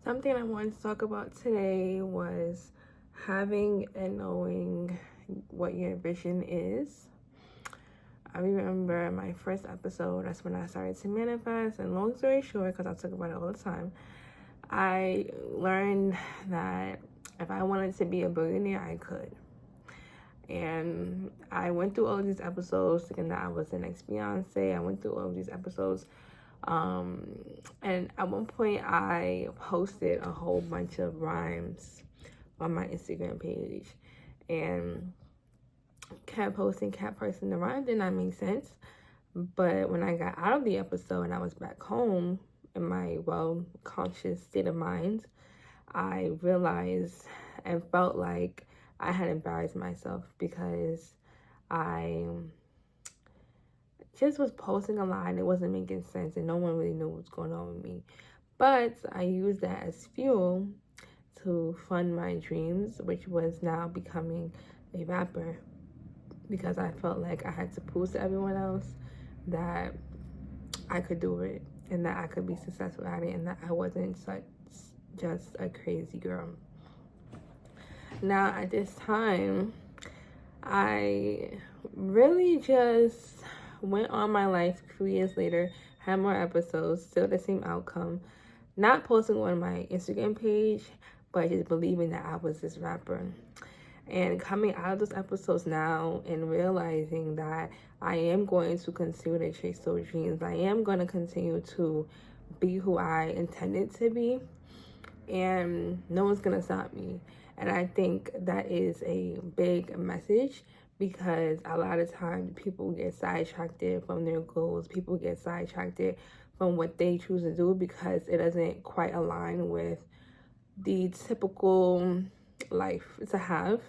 Something I wanted to talk about today was having and knowing what your vision is. I remember my first episode, that's when I started to manifest, and long story short, because I talk about it all the time, I learned that if I wanted to be a billionaire, I could. And I went through all of these episodes thinking that I was the next Beyonce. I went through all of these episodes. And at one point I posted a whole bunch of rhymes on my Instagram page and kept posting the rhymes did not make sense. But when I got out of the episode and I was back home in my conscious state of mind, I realized and felt like I had embarrassed myself because I just was posting a lot and it wasn't making sense and no one really knew what's going on with me. But I used that as fuel to fund my dreams, which was now becoming a rapper, because I felt like I had to prove to everyone else that I could do it and that I could be successful at it and that I wasn't just a crazy girl. Now at this time, I really just went on my life 3 years later, had more episodes, still the same outcome. Not posting on my Instagram page, but just believing that I was this rapper. And coming out of those episodes now and realizing that I am going to continue to chase those dreams. I am going to continue to be who I intended to be. And no one's going to stop me. And I think that is a big message, because a lot of times people get sidetracked from their goals. People get sidetracked from what they choose to do because it doesn't quite align with the typical life to have.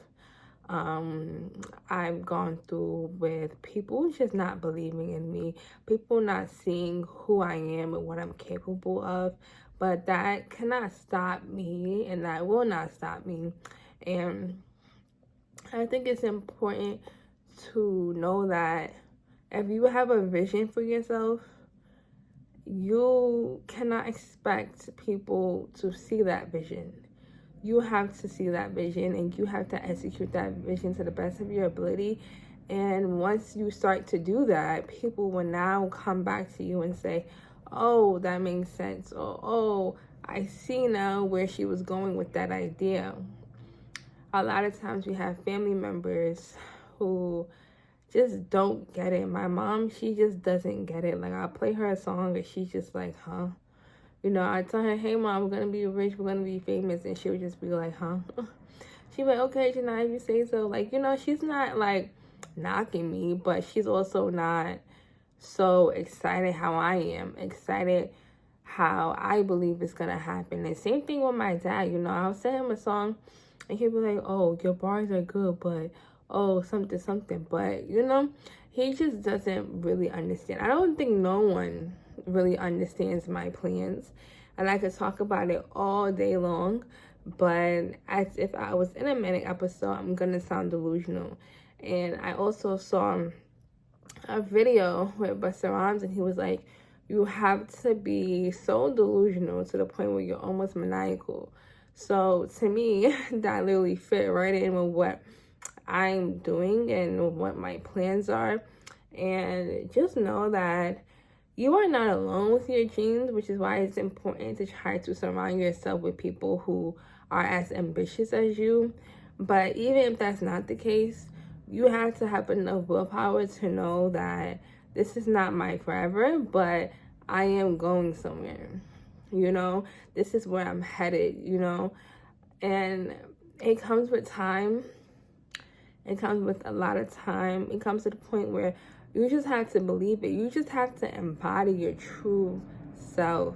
I've gone through with people just not believing in me, people not seeing who I am and what I'm capable of. But that cannot stop me, and that will not stop me. And I think it's important to know that if you have a vision for yourself, you cannot expect people to see that vision. You have to see that vision and you have to execute that vision to the best of your ability. And once you start to do that, people will now come back to you and say, oh, that makes sense. Or, oh, I see now where she was going with that idea. A lot of times we have family members who just don't get it. My mom, she just doesn't get it. Like, I'll play her a song and she's just like, huh? You know, I tell her, hey, Mom, we're going to be rich, we're going to be famous. And she would just be like, huh? She'd be like, okay, Janai, if you say so. Like, you know, she's not, like, knocking me, but she's also not so excited how I am. Excited how I believe it's going to happen. And same thing with my dad. You know, I'll send him a song and he'll be like, oh, your bars are good, but, oh, something. But, you know, he just doesn't really understand. I don't think no one really understands my plans, and I could talk about it all day long, but as if I was in a manic episode, I'm gonna sound delusional. And I also saw a video with Busta Rhymes, and he was like, you have to be so delusional to the point where you're almost maniacal. So to me, that literally fit right in with what I'm doing and what my plans are. And just know that you are not alone with your dreams, which is why it's important to try to surround yourself with people who are as ambitious as you. But even if that's not the case, you have to have enough willpower to know that this is not my forever, but I am going somewhere. You know, this is where I'm headed, you know. And it comes with time. It comes with a lot of time. It comes to the point where you just have to believe it. You just have to embody your true self.